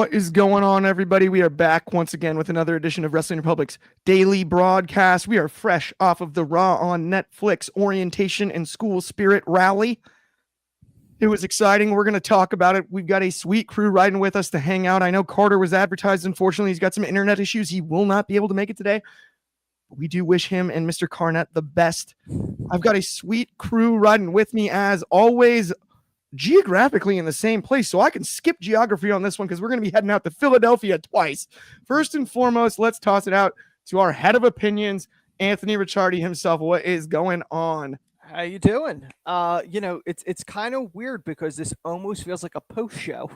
What is going on, everybody? We are back once again with another edition of Wrestling Republic's daily broadcast. We are fresh off of the Raw on Netflix orientation and school spirit rally. It was exciting. We're going to talk about it. We've got a sweet crew riding with us to hang out. I know Carter was advertised. Unfortunately, he's got some internet issues. He will not be able to make it today. We do wish him and Mr. Carnette the best. I've got a sweet crew riding with me as always, geographically in the same place, so I can skip geography on this one because we're going to be heading out to Philadelphia twice. First and foremost, let's toss it out to our head of opinions, Anthony Ricciardi himself. What is going on? How you doing? It's kind of weird because this almost feels like a post show.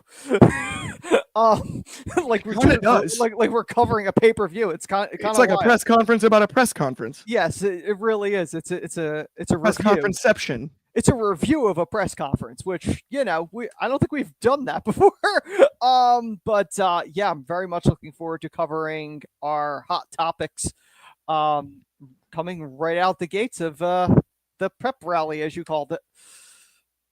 Like we're covering a pay-per-view. It's like a press conference about a press conference. Yes, it really is. It's a press conferenceception. It's a review of a press conference, which, I don't think we've done that before. I'm very much looking forward to covering our hot topics coming right out the gates of the prep rally, as you called it.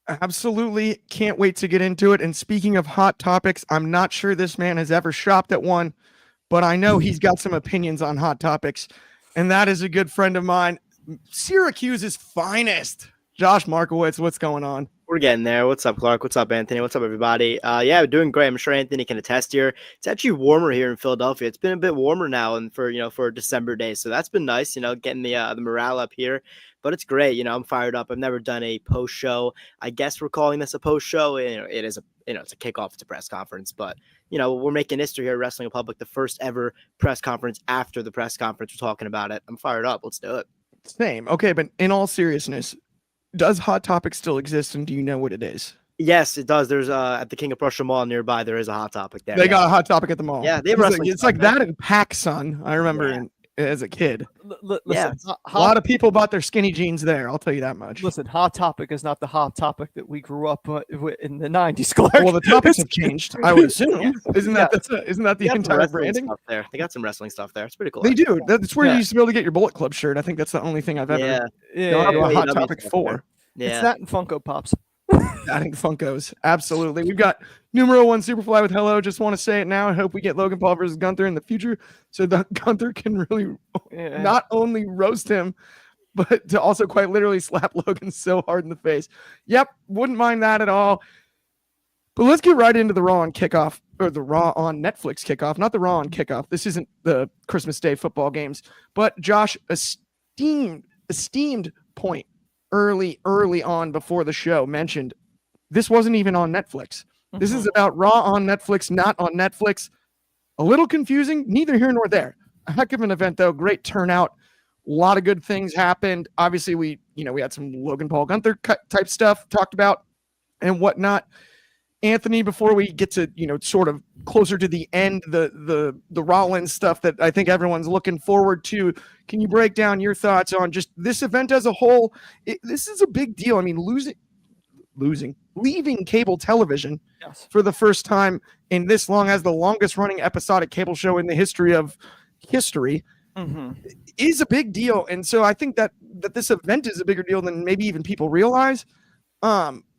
Absolutely. Can't wait to get into it. And speaking of hot topics, I'm not sure this man has ever shopped at one, but I know he's got some opinions on hot topics. And that is a good friend of mine, Syracuse's finest. Josh Markowitz, what's going on? We're getting there. What's up, Clark? What's up, Anthony? What's up, everybody? We're doing great. I'm sure Anthony can attest here. It's actually warmer here in Philadelphia. It's been a bit warmer now, and for a December day, so that's been nice. Getting the morale up here. But it's great. I'm fired up. I've never done a post show. I guess we're calling this a post show. It is it's a kickoff. It's a press conference, but we're making history here at Wrestling Republic, the first ever press conference after the press conference. We're talking about it. I'm fired up. Let's do it. Same. Okay, but in all seriousness, does Hot Topic still exist, and do you know what it is? Yes, it does. There's at the King of Prussia Mall nearby. There is a Hot Topic there. They got a Hot Topic at the mall. Yeah, they have wrestling. It's like that in PacSun. I remember as a kid. Listen, a lot of people bought their skinny jeans there. I'll tell you that much. Listen, Hot Topic is not the Hot Topic that we grew up in the '90s. Clark. Well, the topics have changed, I would assume. Isn't that the entire branding? Stuff there. They got some wrestling stuff there. It's pretty cool. They do. That's where you used to be able to get your Bullet Club shirt. I think that's the only thing I've ever gone to a Hot Topic for. Yeah. It's that and Funko Pops. Adding Funkos. Absolutely. We've got numero one Superfly with hello. Just want to say it now. I hope we get Logan Paul versus Gunther in the future so that Gunther can really not only roast him, but to also quite literally slap Logan so hard in the face. Yep. Wouldn't mind that at all. But let's get right into the Raw on Kickoff, or the Raw on Netflix Kickoff, not the Raw on Kickoff. This isn't the Christmas Day football games, but Josh, esteemed point early on before the show mentioned this wasn't even on Netflix. This is about Raw on Netflix, not on Netflix. A little confusing, neither here nor there. A heck of an event, though. Great turnout. A lot of good things happened. Obviously, we had some Logan Paul Gunther type stuff talked about and whatnot. Anthony, before we get to, sort of closer to the end, the Rollins stuff that I think everyone's looking forward to, can you break down your thoughts on just this event as a whole? This is a big deal. I mean, leaving cable television for the first time in this long as the longest running episodic cable show in the history of history is a big deal. And so I think that this event is a bigger deal than maybe even people realize.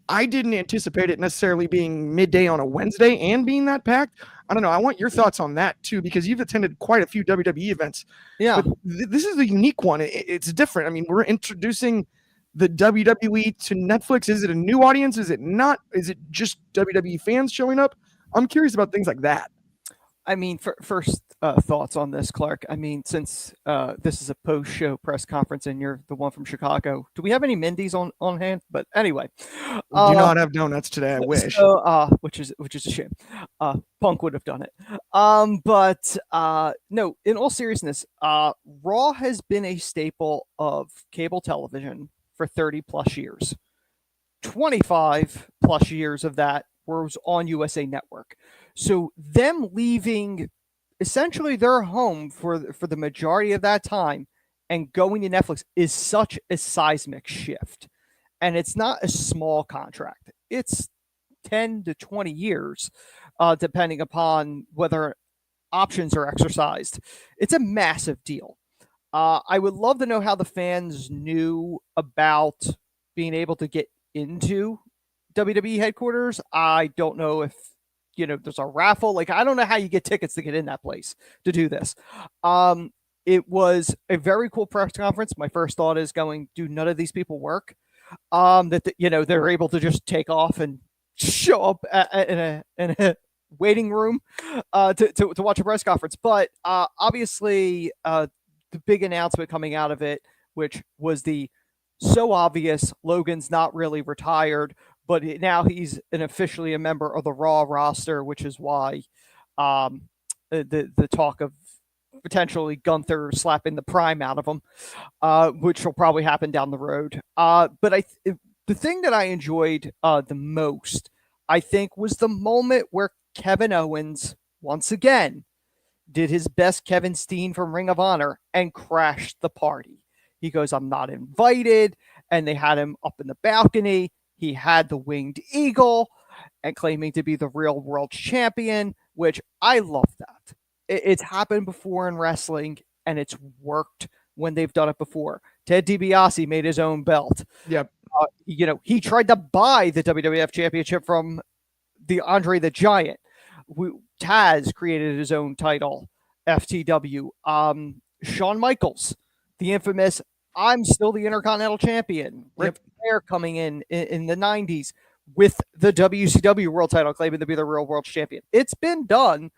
I didn't anticipate it necessarily being midday on a Wednesday and being that packed. I don't know. I want your thoughts on that too, because you've attended quite a few WWE events. Yeah. But this is a unique one. It's different. I mean, we're introducing the WWE to Netflix. Is it a new audience? Is it not? Is it just WWE fans showing up? I'm curious about things like that. I mean, first thoughts on this, Clark. I mean, since this is a post-show press conference and you're the one from Chicago, do we have any Mindy's on hand? But anyway, we do not have donuts today. I wish. So, which is a shame. Punk would have done it. No. In all seriousness, Raw has been a staple of cable television for 30 plus years. 25 plus years of that was on USA Network. So them leaving essentially their home for the majority of that time and going to Netflix is such a seismic shift. And it's not a small contract. It's 10 to 20 years, depending upon whether options are exercised. It's a massive deal. I would love to know how the fans knew about being able to get into WWE headquarters. I don't know if there's a raffle. Like, I don't know how you get tickets to get in that place to do this. It was a very cool press conference. My first thought is going, do none of these people work? They're able to just take off and show up in a waiting room to watch a press conference. But obviously, the big announcement coming out of it, which was the so obvious Logan's not really retired, but now he's officially a member of the Raw roster, which is why the talk of potentially Gunther slapping the prime out of him, which will probably happen down the road. But the thing that I enjoyed the most, I think, was the moment where Kevin Owens, once again, did his best Kevin Steen from Ring of Honor and crashed the party. He goes, I'm not invited. And they had him up in the balcony. He had the winged eagle and claiming to be the real world champion, which I love that. It's happened before in wrestling, and it's worked when they've done it before. Ted DiBiase made his own belt. Yep. He tried to buy the WWF Championship from the Andre the Giant. Taz created his own title, FTW. Shawn Michaels, the infamous, I'm still the Intercontinental Champion. Ric Flair coming in the 90s with the WCW World title, claiming to be the real world champion. It's been done,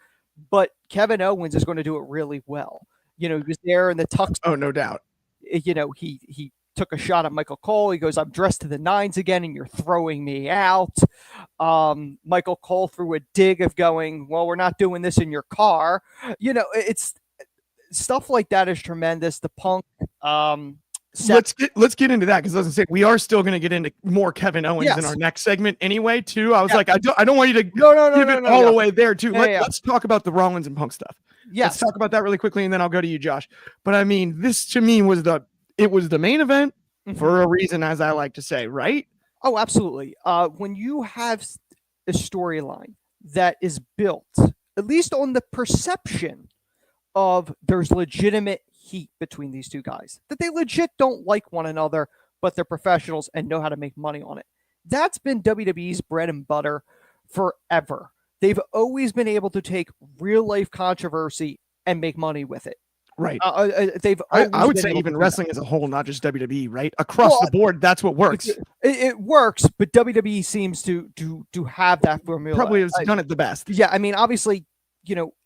but Kevin Owens is going to do it really well. He was there in the tux. Oh, no doubt. He took a shot at Michael Cole. He goes, I'm dressed to the nines again, and you're throwing me out. Michael Cole threw a dig of going, well, we're not doing this in your car. It's stuff like that is tremendous. The Punk. Let's get into that, because I was gonna say we are still gonna get into more Kevin Owens in our next segment anyway. Too, I was like, I don't want you to give it all away there too. Let's talk about the Rollins and Punk stuff. Yes, let's talk about that really quickly, and then I'll go to you, Josh. But I mean, this to me was the main event for a reason, as I like to say, right? Oh, absolutely. When you have a storyline that is built, at least on the perception of there's legitimate heat between these two guys, that they legit don't like one another, but they're professionals and know how to make money on it. That's been WWE's bread and butter forever. They've always been able to take real life controversy and make money with it. Right. I would say even wrestling as a whole, not just WWE, right? Across the board, that's what works. It works, but WWE seems to have that formula. Probably has done it the best. Yeah, I mean, obviously,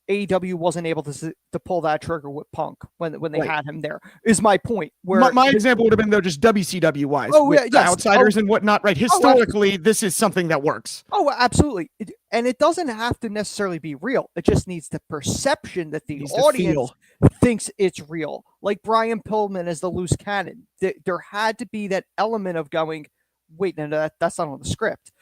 AEW wasn't able to pull that trigger with Punk when they had him there, is my point. Where my example would have been, though, just WCW wise, with outsiders and whatnot, right? Historically, this is something that works. Oh, absolutely. And it doesn't have to necessarily be real. It just needs the perception that the audience thinks it's real. Like Brian Pillman as the loose cannon. There had to be that element of going, wait, no, that's not on the script.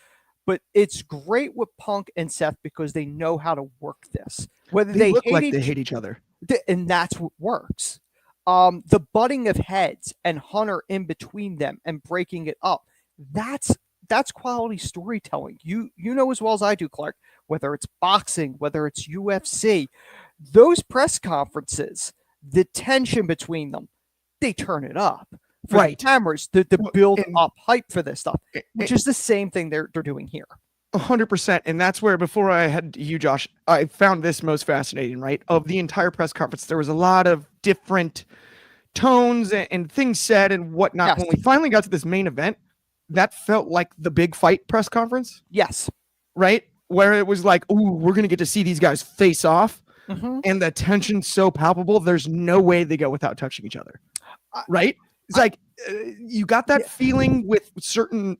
But it's great with Punk and Seth because they know how to work this. Whether they look like they hate each other. And that's what works. The butting of heads and Hunter in between them and breaking it up. That's quality storytelling. You know as well as I do, Clark, whether it's boxing, whether it's UFC, those press conferences, the tension between them, they turn it up. For the cameras to build up hype for this stuff, which is the same thing they're doing here. 100%. And that's where, before I had you, Josh, I found this most fascinating, right? Of the entire press conference, there was a lot of different tones and things said and whatnot. Yes. When we finally got to this main event, that felt like the big fight press conference. Yes. Right? Where it was like, ooh, we're going to get to see these guys face off. And the tension's so palpable, there's no way they go without touching each other. Right? It's like you got that feeling with certain,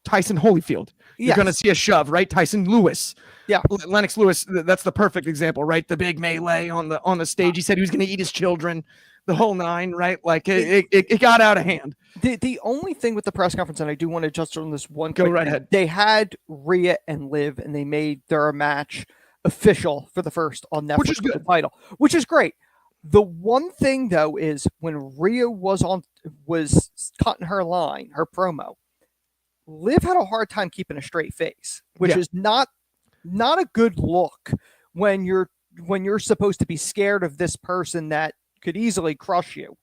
Tyson Holyfield. You're going to see a shove, right? Tyson Lewis. Yeah. Lennox Lewis. That's the perfect example, right? The big melee on the stage. He said he was going to eat his children, the whole nine, right? Like it got out of hand. The only thing with the press conference, and I do want to just on this one. Go right ahead. They had Rhea and Liv, and they made their match official for the first on Netflix, which is good. The title, which is great. The one thing though is when Rhea was cutting her line, her promo, Liv had a hard time keeping a straight face, which is not a good look when you're supposed to be scared of this person that could easily crush you.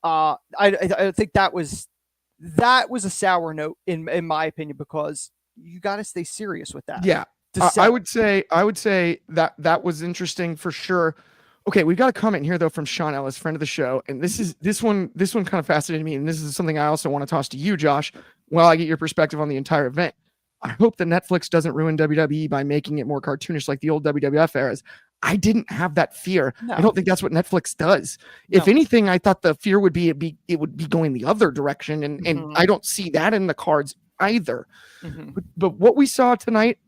I think that was a sour note in my opinion, because you got to stay serious with that. Yeah. I would say that was interesting for sure. Okay, we've got a comment here though from Sean Ellis, friend of the show, and this one kind of fascinated me, and this is something I also want to toss to you, Josh, while I get your perspective on the entire event. I hope that Netflix doesn't ruin WWE by making it more cartoonish like the old WWF eras. I didn't have that fear. No. I don't think that's what Netflix does. No. If anything, I thought the fear would be it would be going the other direction, and I don't see that in the cards either. But what we saw tonight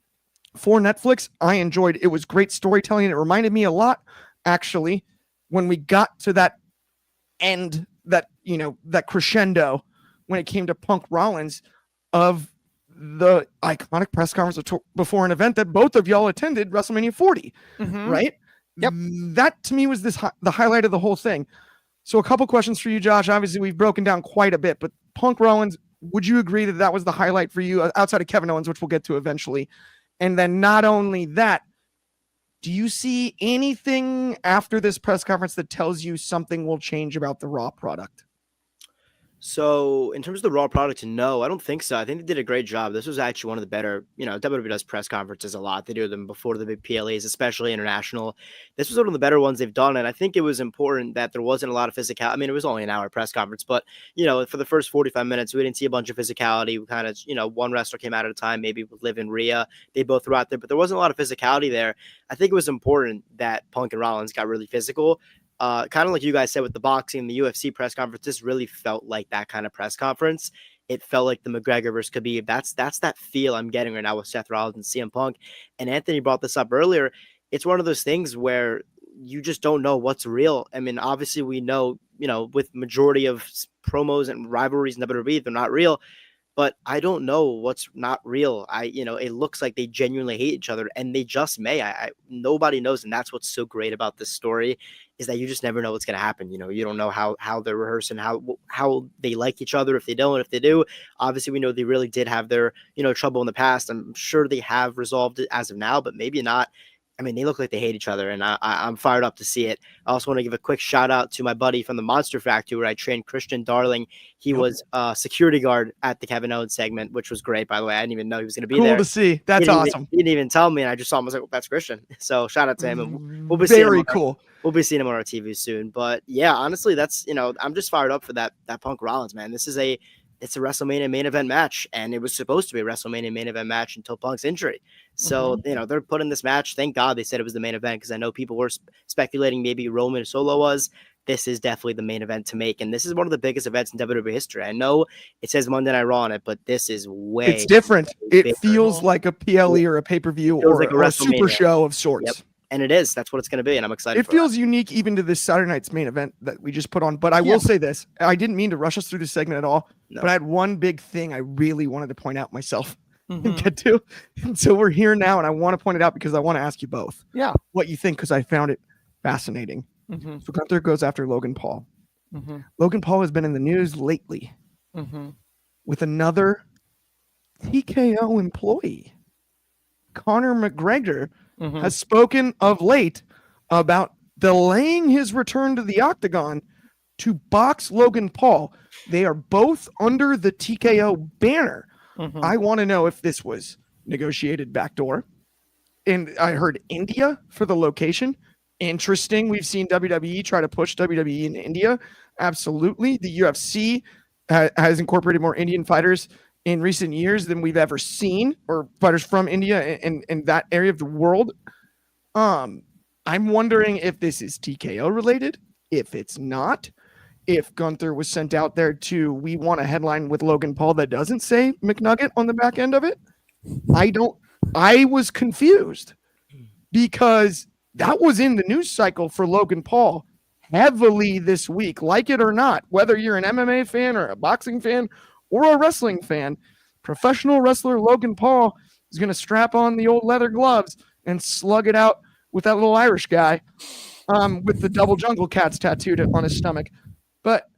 for Netflix, I enjoyed. It was great storytelling. It reminded me a lot, actually, when we got to that end, that crescendo when it came to Punk Rollins, of the iconic press conference before an event that both of y'all attended, WrestleMania 40, right? Yep. That to me was the highlight of the whole thing. So a couple questions for you, Josh. Obviously, we've broken down quite a bit, but Punk Rollins, would you agree that was the highlight for you outside of Kevin Owens, which we'll get to eventually? And then not only that, do you see anything after this press conference that tells you something will change about the Raw product? So in terms of the Raw product, no, I don't think so. I think they did a great job. This was actually one of the better, WWE does press conferences a lot. They do them before the big PLEs, especially international. This was one of the better ones they've done. And I think it was important that there wasn't a lot of physicality. I mean, it was only an hour press conference, but, for the first 45 minutes, we didn't see a bunch of physicality. We kind of, one wrestler came out at a time, maybe with Liv and Rhea. They both were out there, but there wasn't a lot of physicality there. I think it was important that Punk and Rollins got really physical. Kind of like you guys said with the boxing, the UFC press conference, this really felt like that kind of press conference. It felt like the McGregor versus Khabib. That's that feel I'm getting right now with Seth Rollins and CM Punk. And Anthony brought this up earlier. It's one of those things where you just don't know what's real. I mean, obviously we know, with majority of promos and rivalries in WWE, they're not real. But I don't know what's not real. It looks like they genuinely hate each other, and they just may. Nobody knows, and that's what's so great about this story, is that you just never know what's going to happen. You don't know how they're rehearsing, how they like each other, if they don't, if they do. Obviously, we know they really did have their trouble in the past. I'm sure they have resolved it as of now, but maybe not. I mean, they look like they hate each other, and I'm fired up to see it. I also want to give a quick shout out to my buddy from the Monster Factory, where I trained, Christian Darling. He was a security guard at the Kevin Owens segment, which was great, by the way. I didn't even know he was going to be there. Cool to see. That's awesome. He didn't even tell me, and I just saw him. I was like, well, that's Christian. So shout out to him. And we'll be very cool. We'll be seeing him on our TV soon. But yeah, honestly, that's I'm just fired up for that Punk Rollins, man. It's a WrestleMania main event match, and it was supposed to be a WrestleMania main event match until Punk's injury. So, they're putting this match. Thank God they said it was the main event, because I know people were speculating maybe Roman Solo was. This is definitely the main event to make, and this is one of the biggest events in WWE history. I know it says Monday Night Raw on it, but this is it's different. It feels like a PLE or a pay-per-view or like a super show of sorts. Yep. And it is. That's what it's going to be, and I'm excited. It feels unique even to this Saturday night's main event that we just put on. But I will say this. I didn't mean to rush us through this segment at all, but I had one big thing I really wanted to point out myself and get to. And so we're here now, and I want to point it out because I want to ask you both what you think, because I found it fascinating. So Gunther goes after Logan Paul. Logan Paul has been in the news lately with another TKO employee. Conor McGregor has spoken of late about delaying his return to the octagon to box Logan Paul. They are both under the TKO banner. I want to know if this was negotiated backdoor. And I heard India for the location. Interesting. We've seen WWE try to push WWE in India. Absolutely. The UFC has incorporated more Indian fighters in recent years than we've ever seen, or fighters from India and that area of the world. I'm wondering if this is TKO related, if it's not, if Gunther was sent out there we want a headline with Logan Paul that doesn't say McNugget on the back end of it. I was confused because that was in the news cycle for Logan Paul heavily this week, like it or not, whether you're an MMA fan or a boxing fan or a wrestling fan. Professional wrestler Logan Paul is going to strap on the old leather gloves and slug it out with that little Irish guy with the double jungle cats tattooed on his stomach. But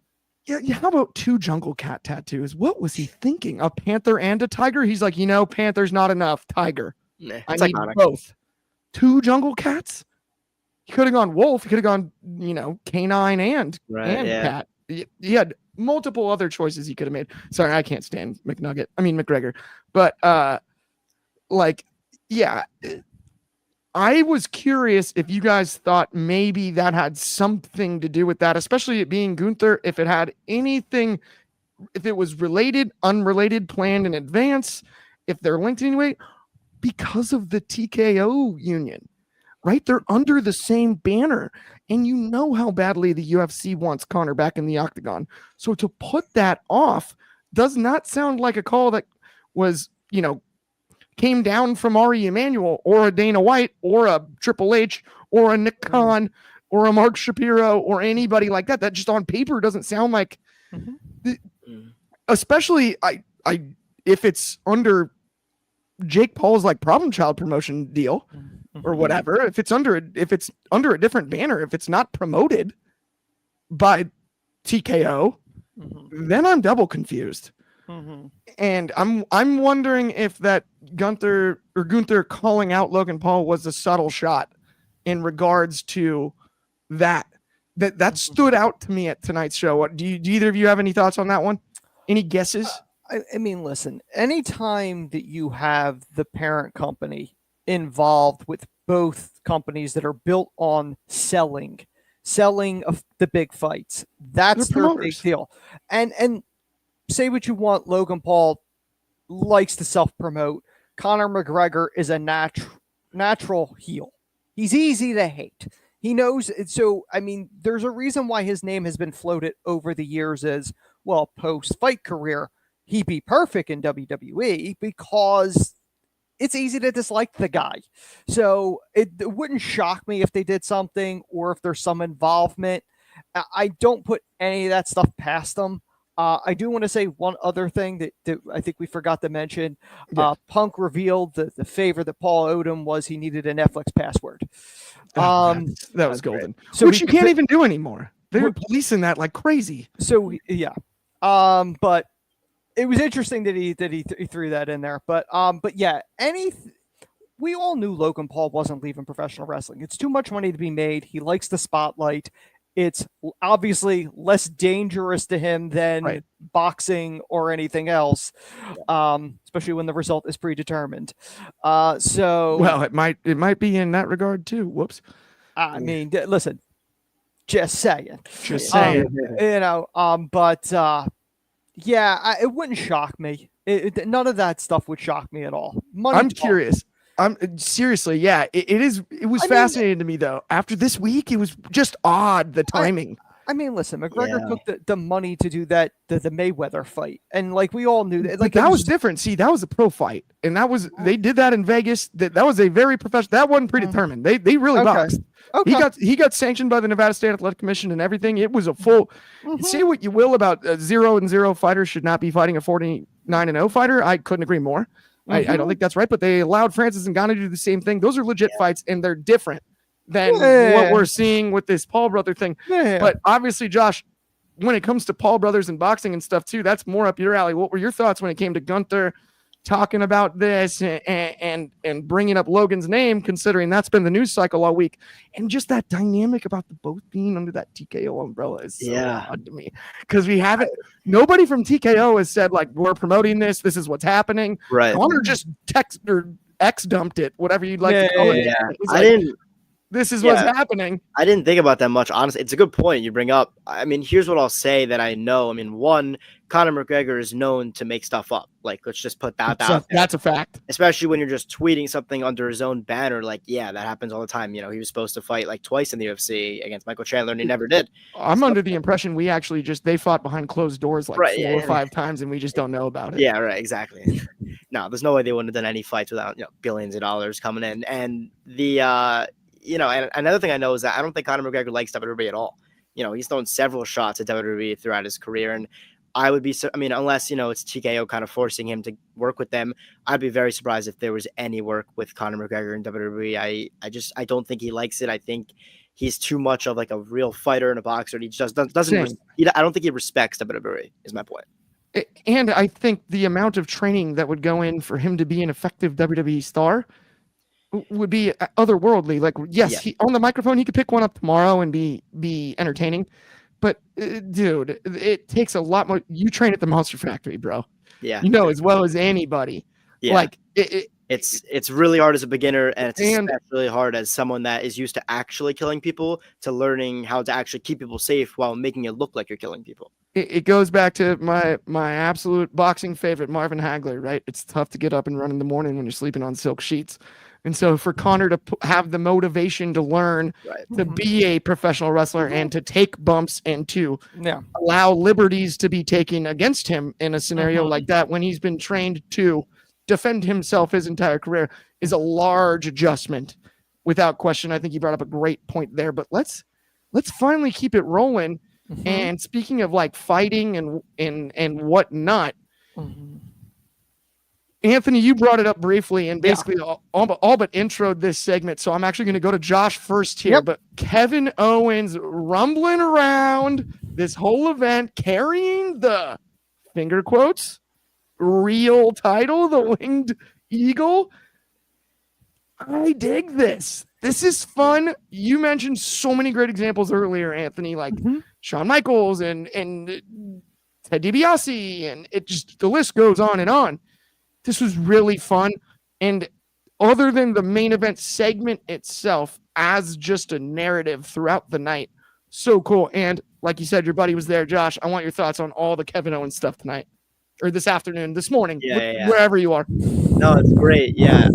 yeah, how about 2 jungle cat tattoos? What was he thinking? A panther and a tiger? He's like, panther's not enough. Tiger. I need both. 2 jungle cats? He could have gone wolf. He could have gone, canine and cat. He had multiple other choices he could have made. Sorry, I can't stand McGregor. But yeah, I was curious if you guys thought maybe that had something to do with that, especially it being Gunther, if it had anything, if it was related, unrelated, planned in advance, if they're linked in any way, because of the TKO union, right? They're under the same banner, and you know how badly the UFC wants Conor back in the octagon. So to put that off does not sound like a call that was, came down from Ari Emanuel or a Dana White or a Triple H or a Nick Khan or a Mark Shapiro or anybody like that. That just on paper doesn't sound like, especially if it's under Jake Paul's like problem child promotion deal or whatever. If it's under a different banner, if it's not promoted by TKO, then I'm double confused. And I'm wondering if that Gunther calling out Logan Paul was a subtle shot in regards to that stood out to me at tonight's show. Do either of you have any thoughts on that one? Any guesses? I mean, listen, anytime that you have the parent company involved with both companies that are built on selling of the big fights, that's their big deal. And say what you want, Logan Paul likes to self-promote. Conor McGregor is a natural heel. He's easy to hate. He knows it. So, I mean, there's a reason why his name has been floated over the years as, well, post-fight career, he'd be perfect in WWE because it's easy to dislike the guy. So it wouldn't shock me if they did something or if there's some involvement. I don't put any of that stuff past them. I do want to say one other thing that I think we forgot to mention. Yeah. Punk revealed the favor that Paul owed him was he needed a Netflix password. That was golden. So which you can't even do anymore. They're policing that like crazy. So yeah. But it was interesting that he threw that in there. But yeah, we all knew Logan Paul wasn't leaving professional wrestling. It's too much money to be made. He likes the spotlight. It's obviously less dangerous to him than boxing or anything else, especially when the result is predetermined. Well, it might be in that regard too. Whoops. I mean, listen, just saying. But yeah, it wouldn't shock me. None of that stuff would shock me at all. I'm curious. I'm seriously, yeah. It was fascinating to me though. After this week, it was just odd the timing. I mean, listen, McGregor took the money to do that the Mayweather fight, and like we all knew that. Like that was different. See, that was a pro fight, and they did that in Vegas. That was a very professional. That wasn't predetermined. They really boxed. Okay. He got sanctioned by the Nevada State Athletic Commission and everything. It was a full. Say what you will about 0-0 fighters should not be fighting a 49-0 fighter. I couldn't agree more. I don't think that's right, but they allowed Francis Ngannou to do the same thing. Those are legit fights, and they're different than what we're seeing with this Paul brother thing. But obviously, Josh, when it comes to Paul brothers and boxing and stuff too, that's more up your alley. What were your thoughts when it came to Gunther talking about this and bringing up Logan's name, considering that's been the news cycle all week, and just that dynamic about the both being under that TKO umbrella is so odd to me, because we haven't. Nobody from TKO has said like we're promoting this. This is what's happening. Right? Conor just text or X dumped it, whatever you'd like to call it. I didn't. This is what's happening. I didn't think about that much, honestly. It's a good point you bring up. I mean, here's what I'll say that I know. I mean, one, Conor McGregor is known to make stuff up. Like, let's just put that out there. That's a fact. Especially when you're just tweeting something under his own banner. Like, yeah, that happens all the time. You know, he was supposed to fight like twice in the UFC against Michael Chandler, and he never did. I'm under the impression they fought behind closed doors like 4 or 5 times, and we just don't know about it. Yeah, right, exactly. No, there's no way they wouldn't have done any fights without billions of dollars coming in. And and another thing I know is that I don't think Conor McGregor likes WWE at all. He's thrown several shots at WWE throughout his career, and I would be, unless, it's TKO kind of forcing him to work with them, I'd be very surprised if there was any work with Conor McGregor in WWE. I don't think he likes it. I think he's too much of like a real fighter and a boxer. He just doesn't, I don't think he respects WWE is my point. And I think the amount of training that would go in for him to be an effective WWE star would be otherworldly. Like, yes, on the microphone, he could pick one up tomorrow and be entertaining. But dude, it takes a lot more. You train at the Monster Factory, bro. Yeah. As well as anybody. Yeah. Like it's really hard as a beginner, and it's And- especially hard as someone that is used to actually killing people to learning how to actually keep people safe while making it look like you're killing people. It goes back to my absolute boxing favorite, Marvin Hagler, right? It's tough to get up and run in the morning when you're sleeping on silk sheets. And so for Connor to have the motivation to learn Right. to be a professional wrestler and to take bumps and to Yeah. allow liberties to be taken against him in a scenario like that when he's been trained to defend himself his entire career is a large adjustment without question. I think you brought up a great point there, but let's finally keep it rolling. And speaking of like fighting and whatnot, Anthony, you brought it up briefly and basically all but introed this segment. So I'm actually going to go to Josh first here. Yep. But Kevin Owens rumbling around this whole event, carrying the finger quotes real title, the Winged Eagle. I dig this. This is fun. You mentioned so many great examples earlier, Anthony, like Shawn Michaels and Ted DiBiase, and it just the list goes on and on. This was really fun. And other than the main event segment itself, as just a narrative throughout the night, so cool. And like you said, your buddy was there, Josh. I want your thoughts on all the Kevin Owens stuff tonight, or this afternoon, this morning, wherever you are. No, it's great. Yeah,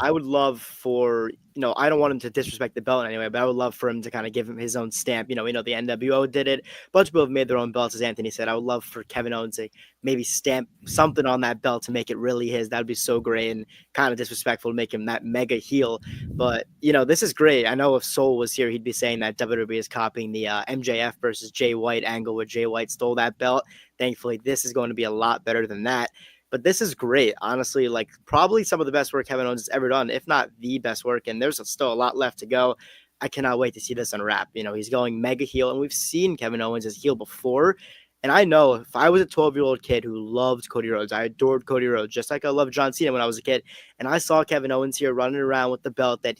I would love for, I don't want him to disrespect the belt in any way, but I would love for him to kind of give him his own stamp. We know the NWO did it. A bunch of people have made their own belts, as Anthony said. I would love for Kevin Owens to maybe stamp something on that belt to make it really his. That would be so great, and kind of disrespectful to make him that mega heel. But, this is great. I know if Soul was here, he'd be saying that WWE is copying the MJF versus Jay White angle where Jay White stole that belt. Thankfully, this is going to be a lot better than that. But this is great, honestly, like probably some of the best work Kevin Owens has ever done, if not the best work. And there's still a lot left to go. I cannot wait to see this unwrap. He's going mega heel, and we've seen Kevin Owens as heel before. And I know if I was a 12-year-old kid who loved Cody Rhodes, I adored Cody Rhodes, just like I loved John Cena when I was a kid. And I saw Kevin Owens here running around with the belt that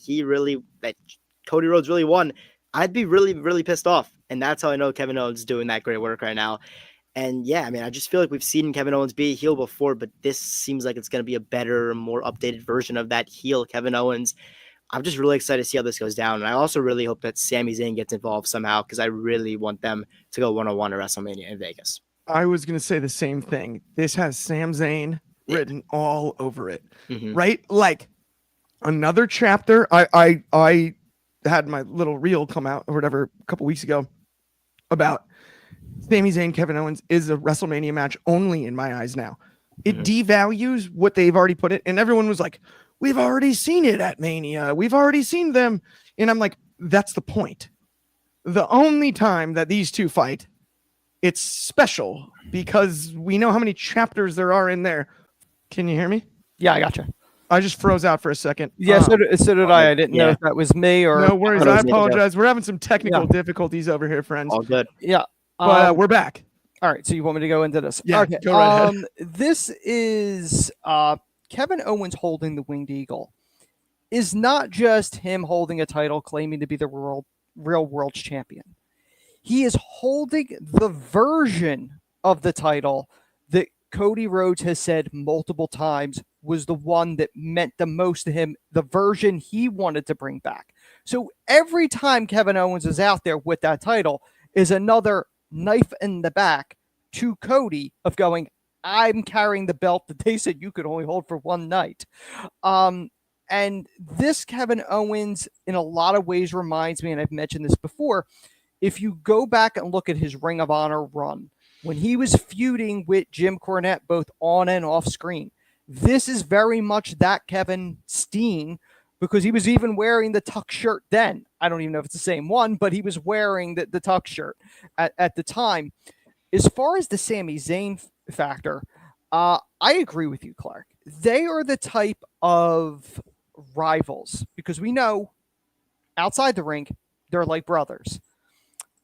Cody Rhodes really won. I'd be really, really pissed off. And that's how I know Kevin Owens is doing that great work right now. And yeah, I mean, I just feel like we've seen Kevin Owens be a heel before, but this seems like it's going to be a better, more updated version of that heel Kevin Owens. I'm just really excited to see how this goes down. And I also really hope that Sami Zayn gets involved somehow, because I really want them to go one-on-one at WrestleMania in Vegas. I was going to say the same thing. This has Sam Zayn written all over it, right? Like another chapter. I had my little reel come out or whatever a couple weeks ago about Sami Zayn, Kevin Owens is a WrestleMania match only in my eyes now. It devalues what they've already put it. And everyone was like, we've already seen it at Mania. We've already seen them. And I'm like, that's the point. The only time that these two fight, it's special because we know how many chapters there are in there. Can you hear me? Yeah, I gotcha. I just froze out for a second. Yeah, so did I. I didn't know if that was me or... No worries. I apologize. We're having some technical difficulties over here, friends. All good. Yeah. But we're back. All right, so you want me to go into this? Yeah, okay. go right ahead. This is Kevin Owens holding the Winged Eagle. Is not just him holding a title, claiming to be the real world champion. He is holding the version of the title that Cody Rhodes has said multiple times was the one that meant the most to him, the version he wanted to bring back. So every time Kevin Owens is out there with that title is another knife in the back to Cody of going, I'm carrying the belt that they said you could only hold for one night. And this Kevin Owens in a lot of ways reminds me, and I've mentioned this before, if you go back and look at his Ring of Honor run, when he was feuding with Jim Cornette, both on and off screen, this is very much that Kevin Steen, because he was even wearing the tuck shirt then. I don't even know if it's the same one, but he was wearing the tuck shirt at the time. As far as the Sami Zayn factor, I agree with you, Clark. They are the type of rivals, because we know outside the ring, they're like brothers,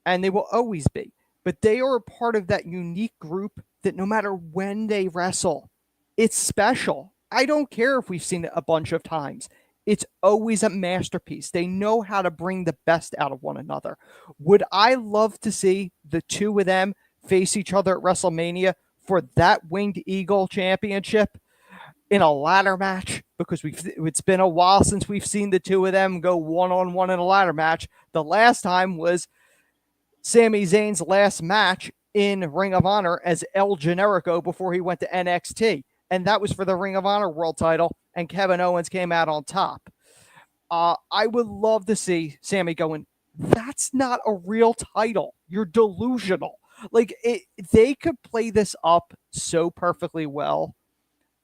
and they will always be. But they are a part of that unique group that no matter when they wrestle, it's special. I don't care if we've seen it a bunch of times. It's always a masterpiece. They know how to bring the best out of one another. Would I love to see the two of them face each other at WrestleMania for that Winged Eagle championship? in a ladder match, because it's been a while since we've seen the two of them go one-on-one in a ladder match. The last time was Sami Zayn's last match in Ring of Honor as El Generico before he went to NXT. And that was for the Ring of Honor world title, and Kevin Owens came out on top. I would love to see Sami going, that's not a real title. You're delusional. Like, they could play this up so perfectly well.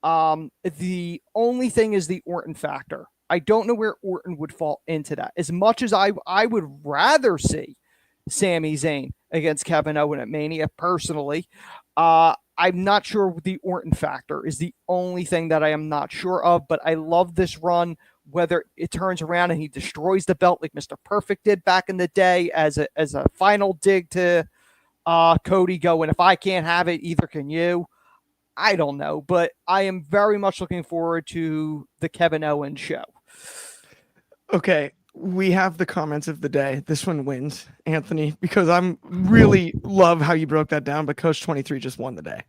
The only thing is the Orton factor. I don't know where Orton would fall into that. As much as I would rather see Sami Zayn against Kevin Owens at Mania personally, I'm not sure the Orton factor is the only thing that I am not sure of, but I love this run, whether it turns around and he destroys the belt like Mr. Perfect did back in the day as a final dig to Cody going, if I can't have it, either can you. I don't know, but I am very much looking forward to the Kevin Owens show. Okay, we have the comments of the day. This one wins, Anthony, because I'm really love how you broke that down, but Coach 23 just won the day.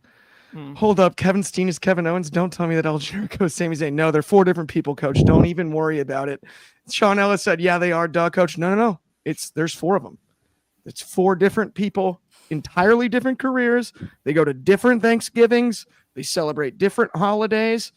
Hold up, Kevin Steen is Kevin Owens. Don't tell me that El Generico is Sami Zayn. No, they're 4 different people, Coach. Don't even worry about it. Sean Ellis said, yeah, they are, duh, Coach. No. There's 4 of them. It's 4 different people, entirely different careers. They go to different Thanksgivings. They celebrate different holidays.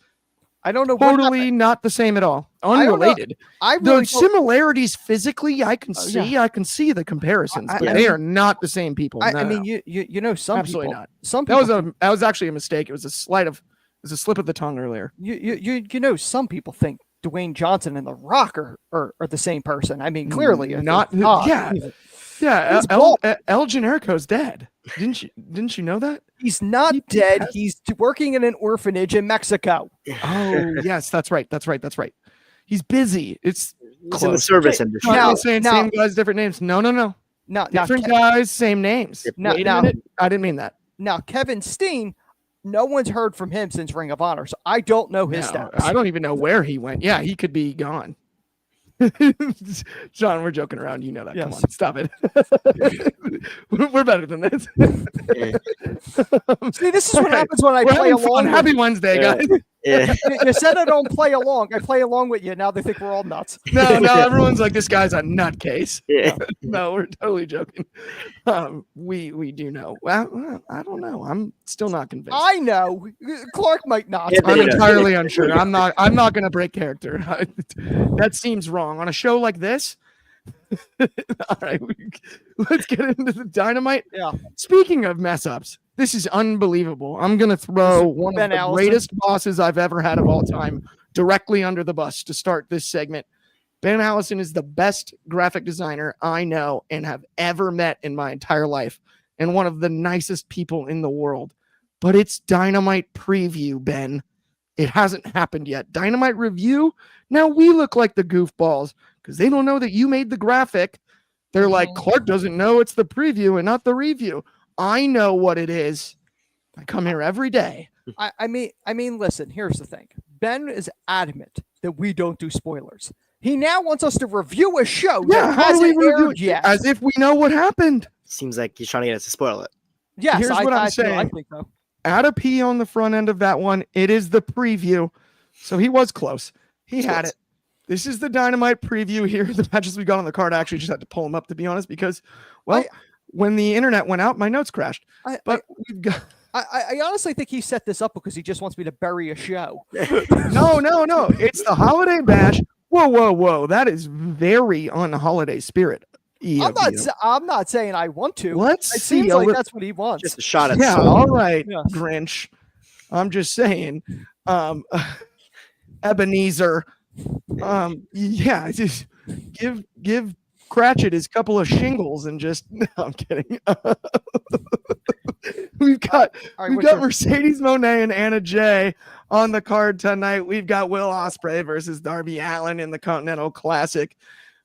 I don't know. Totally not the same at all. Unrelated. The similarities physically, I can see. Yeah. I can see the comparisons, but they are not the same people. I mean, you know, some absolutely people, not. Some people, that was actually a mistake. It was a slip of the tongue earlier. You know, some people think Dwayne Johnson and The Rock are the same person. I mean, clearly not. Yeah. El Generico's dead. Didn't you know that? He's not dead. He's working in an orphanage in Mexico. Oh, yes, that's right. He's busy. It's in the service industry. Same guys, different names. No. Different guys, same names. Wait a minute. I didn't mean that. Now, Kevin Steen, no one's heard from him since Ring of Honor, so I don't know his status. I don't even know where he went. Yeah, he could be gone. John, we're joking around. You know that. Yes. Come on, stop it. We're better than this. See, this is what happens when I play along. Happy Wednesday, guys. Yeah. You said I don't play along. I play along with you. Now they think we're all nuts. No, everyone's like, this guy's a nutcase. Yeah. No, we're totally joking. We do know. Well, I don't know. I'm still not convinced. I know. Clark might not. Yeah, I'm entirely unsure. I'm not going to break character. That seems wrong on a show like this. All right, let's get into the Dynamite. Yeah. Speaking of mess ups, this is unbelievable. I'm going to throw one of the Allison. Greatest bosses I've ever had of all time directly under the bus to start this segment. Ben Allison is the best graphic designer I know and have ever met in my entire life, and one of the nicest people in the world. But it's Dynamite preview, Ben. It hasn't happened yet. Dynamite review. Now we look like the goofballs because they don't know that you made the graphic. They're like, Clark doesn't know it's the preview and not the review. I know what it is. I come here every day. I mean, listen, here's the thing. Ben is adamant that we don't do spoilers. He now wants us to review a show that hasn't aired yet. As if we know what happened. Seems like he's trying to get us to spoil it. Yes, here's what I'm saying. I think so. Add a P on the front end of that one. It is the preview. So he was close. He had it. This is the Dynamite preview here. The matches we got on the card, I actually just had to pull them up, to be honest, because, when the internet went out, my notes crashed. We've got... I honestly think he set this up because he just wants me to bury a show. No. It's the holiday bash. Whoa. That is very on the holiday spirit. I'm not saying I want to. Let's see. Seems like that's what he wants. Just a shot at all right, yes. Grinch. I'm just saying. Ebenezer. Just give Cratchit his couple of shingles and just. No, I'm kidding. We've got Mercedes Moné and Anna Jay on the card tonight. We've got Will Ospreay versus Darby Allin in the Continental Classic.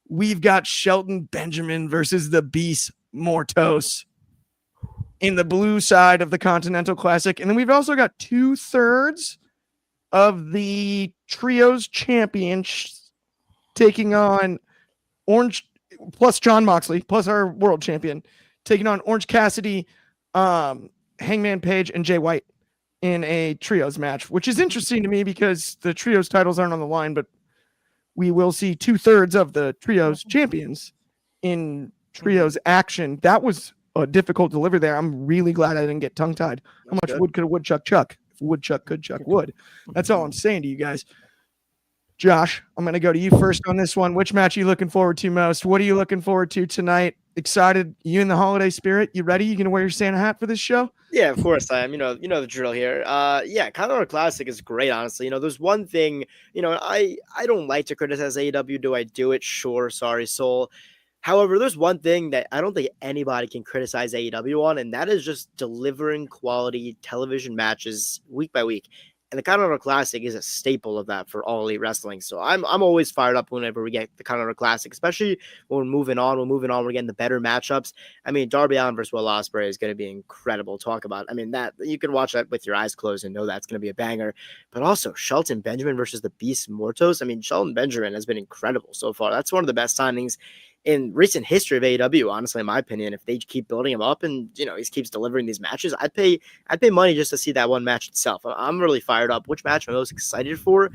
We've got Shelton Benjamin versus the Beast Mortos in the blue side of the Continental Classic. And then we've also got 2/3 of the Trios Champions taking on Orange, plus John Moxley, plus our world champion, taking on Orange Cassidy, Hangman Page, and Jay White. in a trios match, which is interesting to me because the trios titles aren't on the line, but we will see 2/3 of the trios champions in trios action. That was a difficult delivery there. I'm really glad I didn't get tongue tied. How much wood could a woodchuck chuck? If woodchuck could chuck wood. That's all I'm saying to you guys. Josh, I'm going to go to you first on this one. Which match are you looking forward to most? What are you looking forward to tonight? Excited? You in the holiday spirit? You ready? You going to wear your Santa hat for this show? Yeah, of course I am. You know the drill here. Yeah, Colorado Classic is great, honestly. There's one thing, I don't like to criticize AEW. Do I do it? Sure. Sorry, soul. However, there's one thing that I don't think anybody can criticize AEW on, and that is just delivering quality television matches week by week. And the Colorado Classic is a staple of that for All Elite Wrestling. So I'm always fired up whenever we get the Colorado Classic, especially when we're moving on. We're getting the better matchups. I mean, Darby Allin versus Will Ospreay is going to be incredible to talk about. I mean, that you can watch that with your eyes closed and know that's going to be a banger. But also Shelton Benjamin versus the Beast Mortos. I mean, Shelton Benjamin has been incredible so far. That's one of the best signings in recent history of AEW, honestly, in my opinion. If they keep building him up and he keeps delivering these matches, I'd pay money just to see that one match itself. I'm really fired up. Which match I'm most excited for?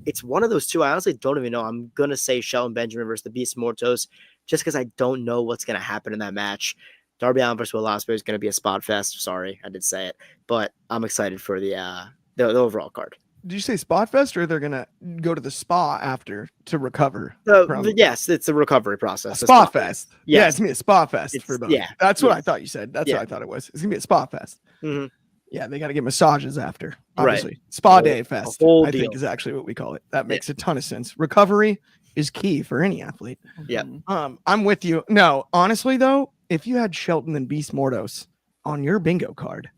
It's one of those two. I honestly don't even know. I'm gonna say Shelton Benjamin versus the Beast Mortos, just because I don't know what's gonna happen in that match. Darby Allin versus Will Ospreay is gonna be a spot fest. Sorry, I did say it, but I'm excited for the overall card. Did you say spot fest, or they're gonna go to the spa after to recover? Yes, it's a recovery process. A spa fest. Yes. Yeah, it's gonna be a spa fest for both. Yeah, that's what I thought you said. That's what I thought it was. It's gonna be a spa fest. Mm-hmm. Yeah, they got to get massages after. Obviously, right. Spa day fest. I deal. think is actually what we call it. That makes a ton of sense. Recovery is key for any athlete. Yeah. I'm with you. No, honestly though, if you had Shelton and Beast Mortos on your bingo card.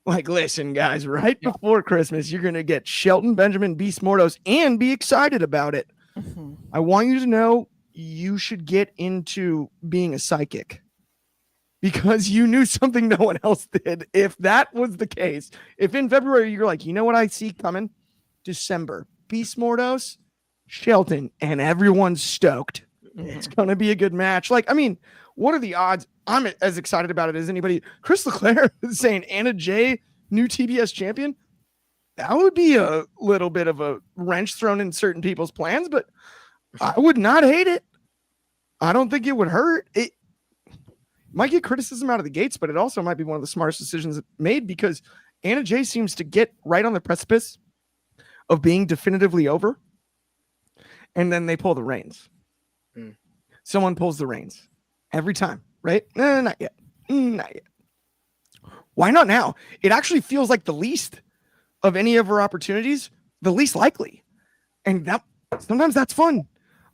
Like, listen, guys, right before Christmas, you're going to get Shelton Benjamin, Beast Mortos, and be excited about it. Mm-hmm. I want you to know you should get into being a psychic because you knew something no one else did. If that was the case, if in February you're like, you know what I see coming? December, Beast Mortos, Shelton, and everyone's stoked. Mm-hmm. It's going to be a good match. Like, I mean, what are the odds? I'm as excited about it as anybody. Chris Leclerc is saying Anna Jay, new TBS champion. That would be a little bit of a wrench thrown in certain people's plans, but I would not hate it. I don't think it would hurt. It might get criticism out of the gates, but it also might be one of the smartest decisions made because Anna Jay seems to get right on the precipice of being definitively over. And then they pull the reins. Someone pulls the reins every time. Right? Not yet. Not yet. Why not now? It actually feels like the least of any of our opportunities, the least likely. And that sometimes that's fun.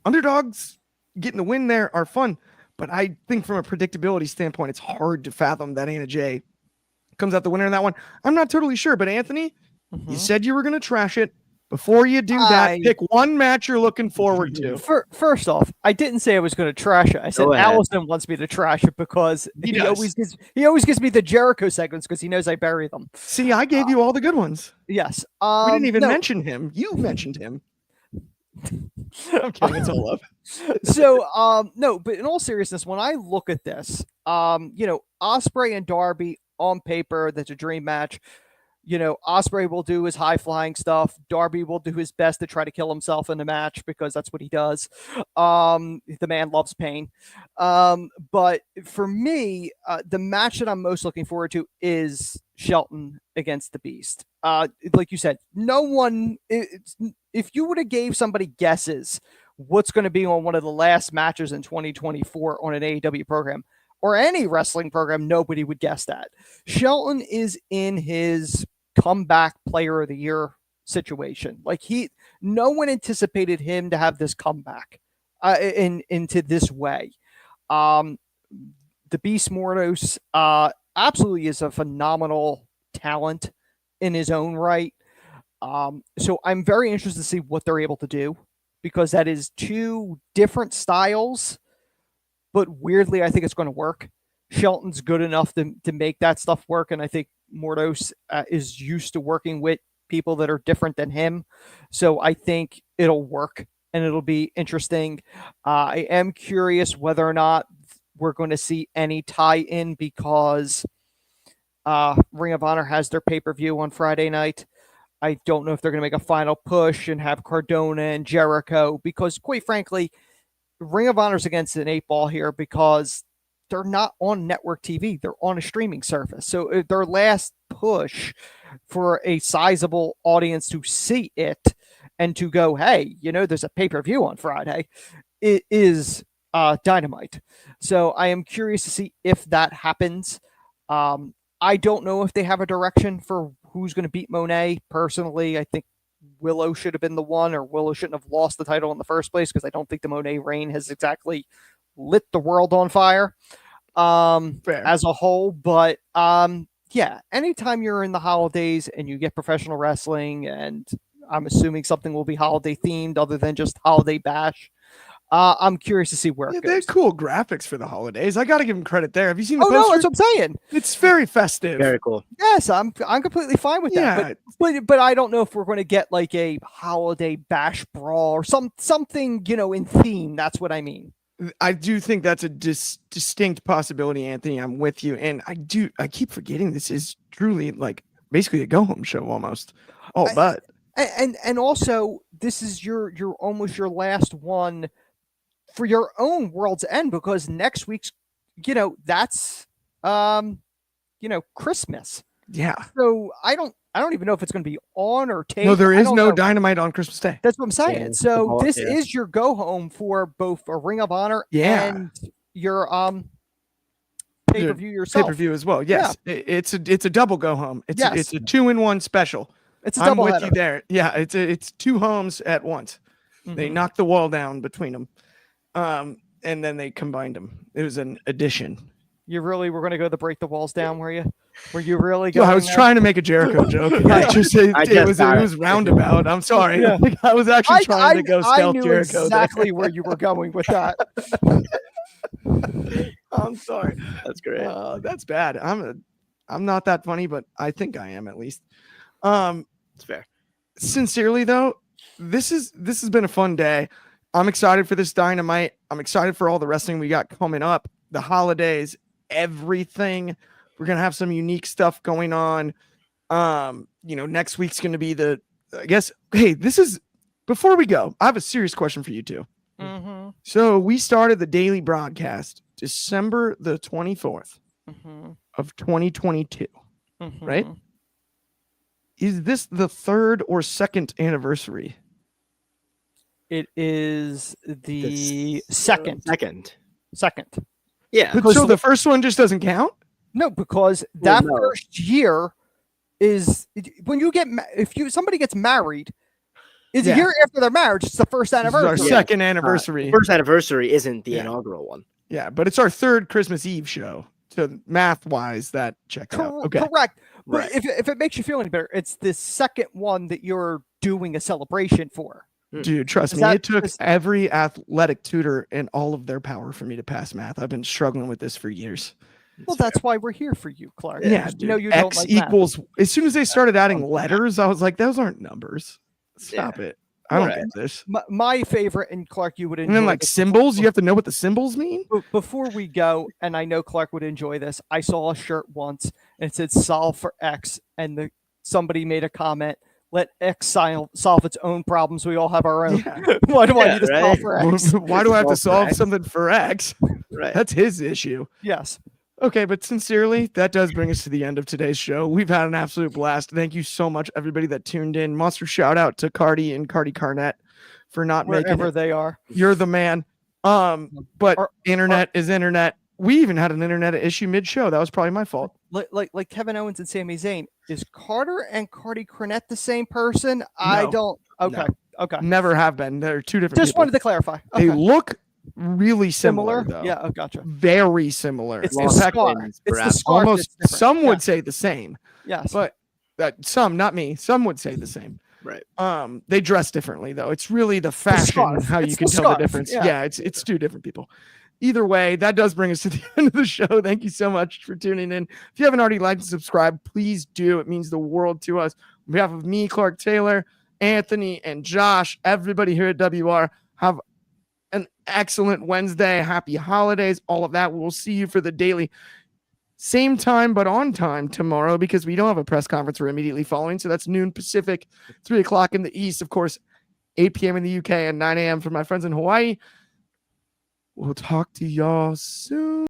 Underdogs getting the win there are fun. But I think from a predictability standpoint, it's hard to fathom that Anna Jay comes out the winner in that one. I'm not totally sure. But Anthony, you said you were going to trash it. Before you do that, pick one match you're looking forward to. First off, I didn't say I was going to trash it. I said Allison wants me to trash it because he always gives me the Jericho segments because he knows I bury them. See, I gave you all the good ones. Yes. We didn't even mention him. You mentioned him. I'm kidding. It's all love. So, no, but in all seriousness, when I look at this, Ospreay and Darby on paper, that's a dream match. Ospreay will do his high flying stuff. Darby will do his best to try to kill himself in the match because that's what he does. The man loves pain. But for me, the match that I'm most looking forward to is Shelton against the Beast. Like you said, no one, if you would have gave somebody guesses what's going to be on one of the last matches in 2024 on an AEW program or any wrestling program, nobody would guess that. Shelton is in his comeback player of the year situation. Like no one anticipated him to have this comeback into this way. The Beast Mortos absolutely is a phenomenal talent in his own right. So I'm very interested to see what they're able to do because that is two different styles, but weirdly, I think it's going to work. Shelton's good enough to make that stuff work, and I think Mortos is used to working with people that are different than him. So I think it'll work, and it'll be interesting. I am curious whether or not we're going to see any tie-in because Ring of Honor has their pay-per-view on Friday night. I don't know if they're going to make a final push and have Cardona and Jericho, because quite frankly, Ring of Honor's against an 8-ball here because they're not on network TV. They're on a streaming service. So their last push for a sizable audience to see it and to go, hey, there's a pay-per-view on Friday, it is Dynamite. So I am curious to see if that happens. I don't know if they have a direction for who's going to beat Monet. Personally, I think Willow should have been the one, or Willow shouldn't have lost the title in the first place, because I don't think the Monet reign has exactly lit the world on fire as a whole. But yeah, anytime you're in the holidays and you get professional wrestling, and I'm assuming something will be holiday themed other than just Holiday Bash, I'm curious to see where it goes. They had cool graphics for the holidays. I got to give them credit there. Have you seen the poster? poster? No, that's what I'm saying. It's very festive. Very cool. Yes, I'm completely fine with that. But I don't know if we're going to get like a Holiday Bash brawl or something, in theme. That's what I mean. I do think that's a distinct possibility, Anthony. I'm with you. And I keep forgetting this is truly like basically a go-home show almost. And also this is your almost your last one for your own World's End, because next week's, that's, Christmas. Yeah. So I don't even know if it's going to be on or taped. No, there is no Dynamite on Christmas Day. That's what I'm saying. Yeah, so this is your go home for both a Ring of Honor and your pay-per-view yourself. Pay-per-view as well. Yes. Yeah. It's a double go home. It's a 2-in-1 special. It's a double I'm with header. you there. Yeah, it's two homes at once. Mm-hmm. They knocked the wall down between them. And then they combined them. It was an addition. You really were going to go the break the walls down, were you? Were you really going? Well, I was trying to make a Jericho joke. It was roundabout. I'm sorry. Yeah. I was actually trying to go stealth Jericho. Exactly where you were going with that. I'm sorry. That's great. That's bad. I'm not that funny, but I think I am at least. It's fair. Sincerely though, this has been a fun day. I'm excited for this Dynamite. I'm excited for all the wrestling we got coming up, the holidays, everything. We're going to have some unique stuff going on. Next week's going to be before we go, I have a serious question for you two. Mm-hmm. So we started the daily broadcast December the 24th of 2022, right? Is this the third or second anniversary? It is the second. Second. Yeah. So the first one just doesn't count? No, because first year is when you get somebody gets married, is a year after their marriage. It's the first anniversary. Our second anniversary. First anniversary isn't the inaugural one. Yeah, but it's our third Christmas Eve show. So math wise, that checks out. Okay. Correct. But Right. if it makes you feel any better, it's the second one that you're doing a celebration for. Dude, trust me, it took every athletic tutor and all of their power for me to pass math. I've been struggling with this for years. Well, that's why we're here for you, Clark. Yeah, you X don't like equals math. As soon as they started adding letters, I was like, those aren't numbers. Stop it. I don't get this. My favorite, and Clark, you would enjoy. And then like symbols, you have to know what the symbols mean? Before we go, and I know Clark would enjoy this, I saw a shirt once and it said solve for X, and somebody made a comment, let X solve its own problems. We all have our own. Yeah. Why do I need to solve for X? Why do I have to solve something for X? Right. That's his issue. Yes. Okay, but sincerely, that does bring us to the end of today's show. We've had an absolute blast. Thank you so much, everybody that tuned in. Monster shout out to Carty and Carty Carnette for not making it. Wherever they are. You're the man. But internet is internet. We even had an internet issue mid-show. That was probably my fault. Like Kevin Owens and Sami Zayn. Is Carter and Carty Carnette the same person? No. I don't. Okay. No. Okay. Never have been. They're two different Just people. wanted to clarify. Okay. They look really similar though. Yeah, oh, gotcha. Very similar. It's the scar. It's the scar. Almost some would say the same. Yes. But some, not me. Some would say the same. Right. They dress differently though. It's really the fashion, how you can tell the difference. Yeah, it's two different people. Either way, that does bring us to the end of the show. Thank you so much for tuning in. If you haven't already liked and subscribed, please do. It means the world to us. On behalf of me, Clark Taylor, Anthony, and Josh, everybody here at WR, have an excellent Wednesday. Happy holidays, all of that. We'll see you for the daily Same time, but on time tomorrow because we don't have a press conference we're immediately following. So that's noon Pacific, 3 o'clock in the East. Of course, 8 p.m. in the UK and 9 a.m. for my friends in Hawaii. We'll talk to y'all soon.